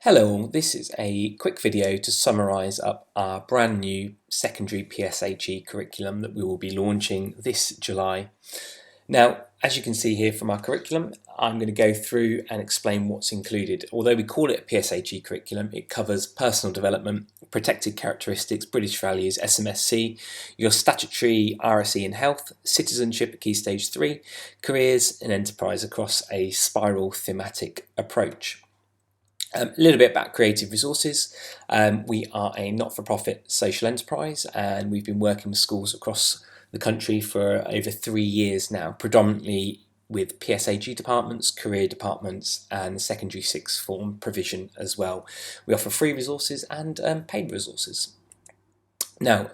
Hello all, this is a quick video to summarise up our brand new secondary PSHE curriculum that we will be launching this July. Now, as you can see here from our curriculum, I'm going to go through and explain what's included. Although we call it a PSHE curriculum, it covers personal development, protected characteristics, British values, SMSC, your statutory RSE and Health, citizenship at Key Stage 3, careers and enterprise across a spiral thematic approach. A little bit about Cre8tive Resources. We are a not-for-profit social enterprise and we've been working with schools across the country for over 3 years now, predominantly with PSHE departments, career departments and secondary sixth form provision as well. We offer free resources and paid resources. Now,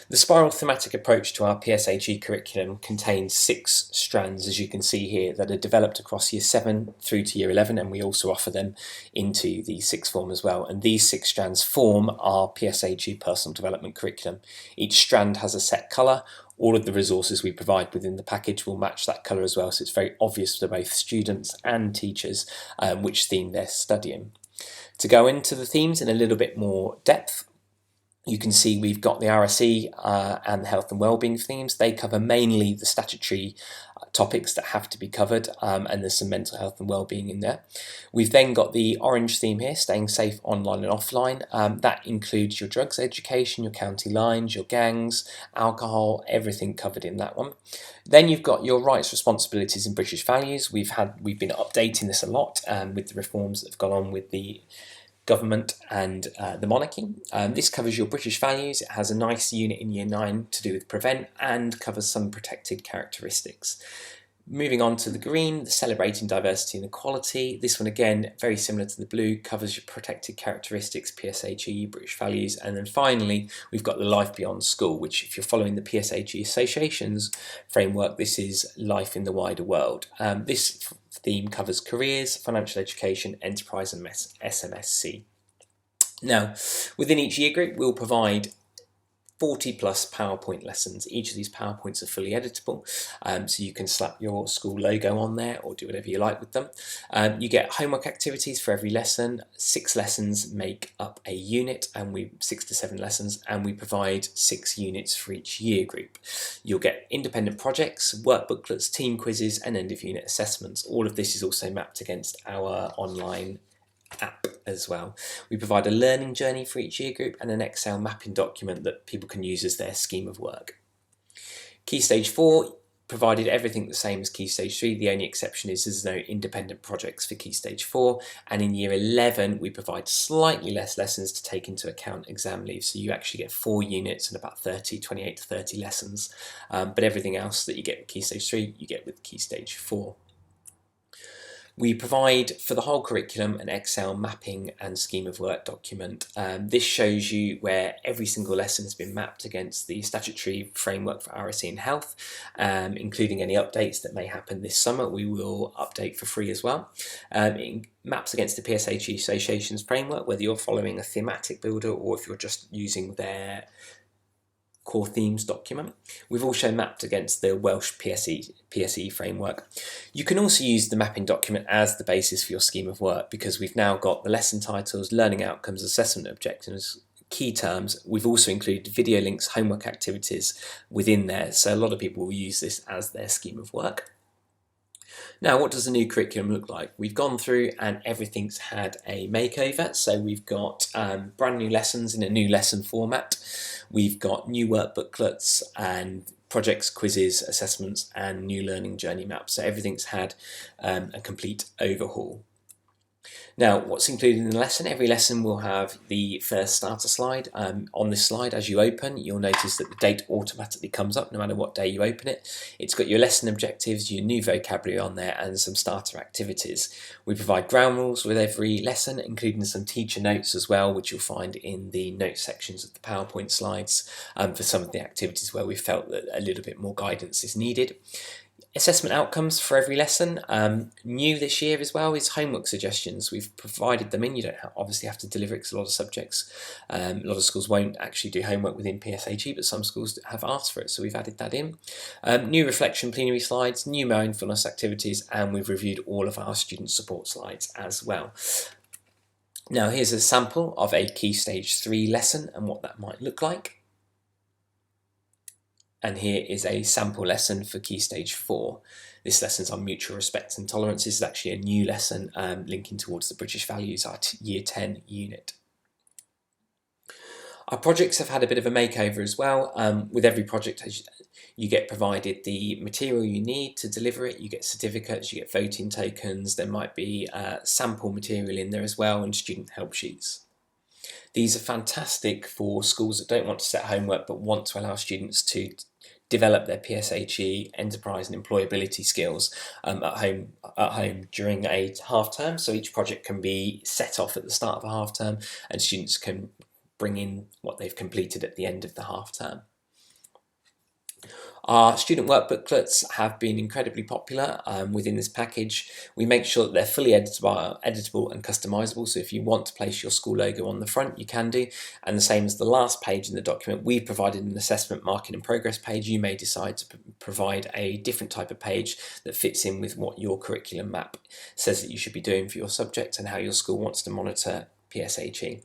the spiral thematic approach to our PSHE curriculum contains 6 strands, as you can see here, that are developed across Year 7 through to Year 11, and we also offer them into the sixth form as well. And these 6 strands form our PSHE personal development curriculum. Each strand has a set colour. All of the resources we provide within the package will match that colour as well, so it's very obvious to both students and teachers which theme they're studying. To go into the themes in a little bit more depth, you can see we've got the RSE and the health and wellbeing themes. They cover mainly the statutory topics that have to be covered, and there's some mental health and wellbeing in there. We've then got the orange theme here, staying safe online and offline. That includes your drugs education, your county lines, your gangs, alcohol, everything covered in that one. Then you've got your rights, responsibilities and British values. We've been updating this a lot with the reforms that have gone on with the government and the monarchy. This covers your British values. It has a nice unit in Year 9 to do with prevent and covers some protected characteristics. Moving on to the green, the celebrating diversity and equality. This one again, very similar to the blue, covers your protected characteristics, PSHE, British values. And then finally, we've got the life beyond school, which if you're following the PSHE Association's framework, this is life in the wider world. This theme covers careers, financial education, enterprise and SMSC. Now, within each year group, we'll provide 40 plus PowerPoint lessons. Each of these PowerPoints are fully editable, so you can slap your school logo on there or do whatever you like with them. You get homework activities for every lesson. 6 lessons make up a unit, and 6 to 7 lessons, and we provide 6 units for each year group. You'll get independent projects, work booklets, team quizzes, and end of unit assessments. All of this is also mapped against our online app as well. We provide a learning journey for each year group and an Excel mapping document that people can use as their scheme of work. Key Stage 4 provided everything the same as Key Stage 3. The only exception is there's no independent projects for Key Stage 4, and in Year 11 we provide slightly less lessons to take into account exam leave, so you actually get 4 units and about 28 to 30 lessons, but everything else that you get with Key Stage 3 you get with Key Stage 4. We provide for the whole curriculum an Excel mapping and scheme of work document. This shows you where every single lesson has been mapped against the statutory framework for RSE and Health, including any updates that may happen this summer. We will update for free as well. It maps against the PSHE Association's framework, whether you're following a thematic builder or if you're just using their core themes document. We've also mapped against the Welsh PSE framework. You can also use the mapping document as the basis for your scheme of work, because we've now got the lesson titles, learning outcomes, assessment objectives, key terms. We've also included video links, homework activities within there, so a lot of people will use this as their scheme of work. Now, what does the new curriculum look like? We've gone through and everything's had a makeover. So we've got brand new lessons in a new lesson format. We've got new work booklets and projects, quizzes, assessments, and new learning journey maps. So everything's had a complete overhaul. Now, what's included in the lesson? Every lesson will have the first starter slide. On this slide, as you open, you'll notice that the date automatically comes up no matter what day you open it. It's got your lesson objectives, your new vocabulary on there, and some starter activities. We provide ground rules with every lesson, including some teacher notes as well, which you'll find in the notes sections of the PowerPoint slides for some of the activities where we felt that a little bit more guidance is needed. Assessment outcomes for every lesson. New this year as well is homework suggestions. We've provided them in. You don't obviously have to deliver it because a lot of subjects, a lot of schools won't actually do homework within PSHE, but some schools have asked for it, so we've added that in. New reflection plenary slides, new mindfulness activities, and we've reviewed all of our student support slides as well. Now here's a sample of a Key Stage 3 lesson and what that might look like. And here is a sample lesson for Key Stage 4. This lesson's on mutual respect and tolerance. This is actually a new lesson linking towards the British values, our Year 10 unit. Our projects have had a bit of a makeover as well. With every project, you get provided the material you need to deliver it. You get certificates, you get voting tokens. There might be sample material in there as well, and student help sheets. These are fantastic for schools that don't want to set homework but want to allow students to develop their PSHE enterprise and employability skills at home during a half term. So each project can be set off at the start of a half term, and students can bring in what they've completed at the end of the half term. Our student work booklets have been incredibly popular within this package. We make sure that they're fully editable and customizable, so if you want to place your school logo on the front, you can do. And the same as the last page in the document, we've provided an assessment, marking and progress page. You may decide to provide a different type of page that fits in with what your curriculum map says that you should be doing for your subject and how your school wants to monitor PSHE.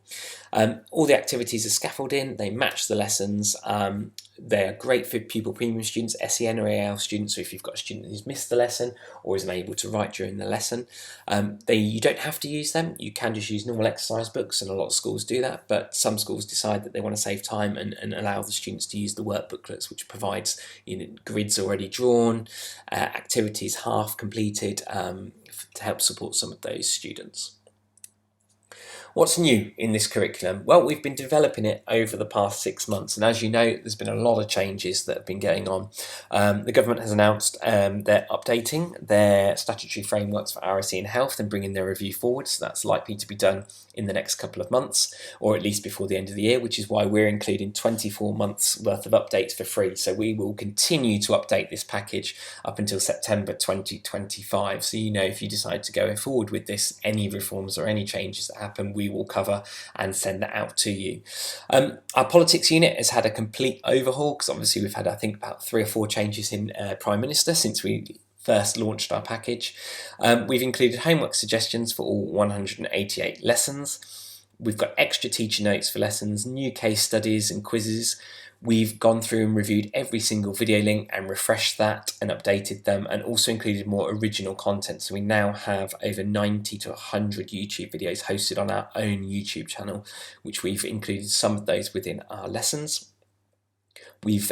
All the activities are scaffolded in, they match the lessons, they are great for pupil premium students, SEN or AL students, so if you've got a student who's missed the lesson or isn't able to write during the lesson. You don't have to use them, you can just use normal exercise books, and a lot of schools do that, but some schools decide that they want to save time and allow the students to use the work booklets, which provides grids already drawn, activities half completed, to help support some of those students. What's new in this curriculum? Well, we've been developing it over the past 6 months, and as you know, there's been a lot of changes that have been going on. The government has announced they're updating their statutory frameworks for RSE and Health and bringing their review forward, so that's likely to be done in the next couple of months, or at least before the end of the year, which is why we're including 24 months worth of updates for free. So we will continue to update this package up until September 2025. So if you decide to go forward with this, any reforms or any changes that happen, we will cover and send that out to you. Our politics unit has had a complete overhaul, because obviously we've had, I think, about 3 or 4 changes in Prime Minister since we first launched our package. We've included homework suggestions for all 188 lessons. We've got extra teacher notes for lessons, new case studies and quizzes. We've gone through and reviewed every single video link and refreshed that and updated them, and also included more original content. So we now have over 90 to 100 YouTube videos hosted on our own YouTube channel, which we've included some of those within our lessons. We've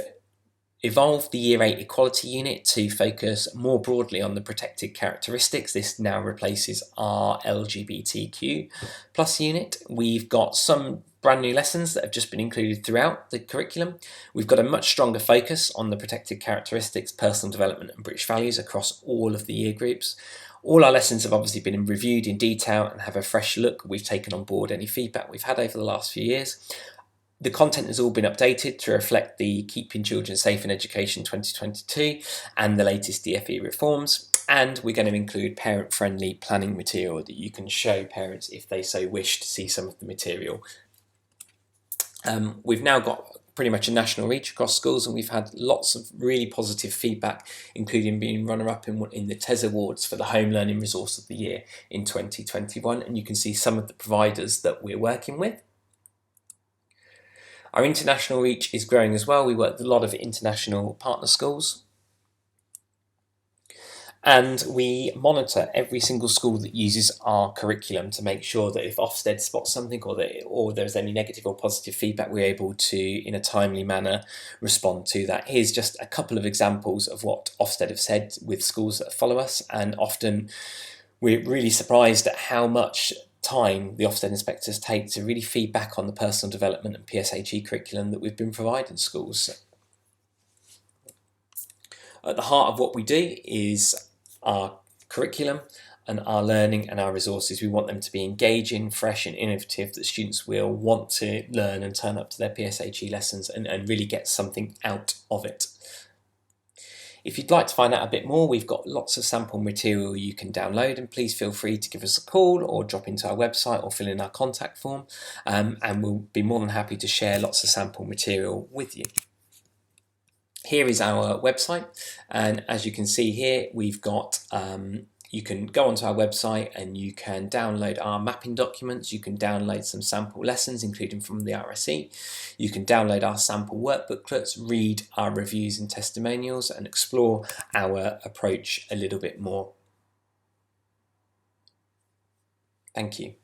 evolved the Year 8 Equality Unit to focus more broadly on the protected characteristics. This now replaces our LGBTQ plus unit. We've got some brand new lessons that have just been included throughout the curriculum. We've got a much stronger focus on the protected characteristics, personal development and British values across all of the year groups. All our lessons have obviously been reviewed in detail and have a fresh look. We've taken on board any feedback we've had over the last few years. The content has all been updated to reflect the Keeping Children Safe in Education 2022 and the latest DfE reforms. And we're going to include parent-friendly planning material that you can show parents if they so wish to see some of the material. We've now got pretty much a national reach across schools, and we've had lots of really positive feedback, including being runner-up in the TES Awards for the Home Learning Resource of the Year in 2021, and you can see some of the providers that we're working with. Our international reach is growing as well. We work with a lot of international partner schools. And we monitor every single school that uses our curriculum to make sure that if Ofsted spots something or there's any negative or positive feedback, we're able to, in a timely manner, respond to that. Here's just a couple of examples of what Ofsted have said with schools that follow us, and often we're really surprised at how much time the Ofsted inspectors take to really feed back on the personal development and PSHE curriculum that we've been providing schools. At the heart of what we do is our curriculum and our learning and our resources. We want them to be engaging, fresh and innovative, that students will want to learn and turn up to their PSHE lessons and really get something out of it. If you'd like to find out a bit more, we've got lots of sample material you can download, and please feel free to give us a call or drop into our website or fill in our contact form, and we'll be more than happy to share lots of sample material with you. Here is our website, and as you can see here, we've got You can go onto our website and you can download our mapping documents. You can download some sample lessons, including from the RSE. You can download our sample work booklets, read our reviews and testimonials, and explore our approach a little bit more. Thank you.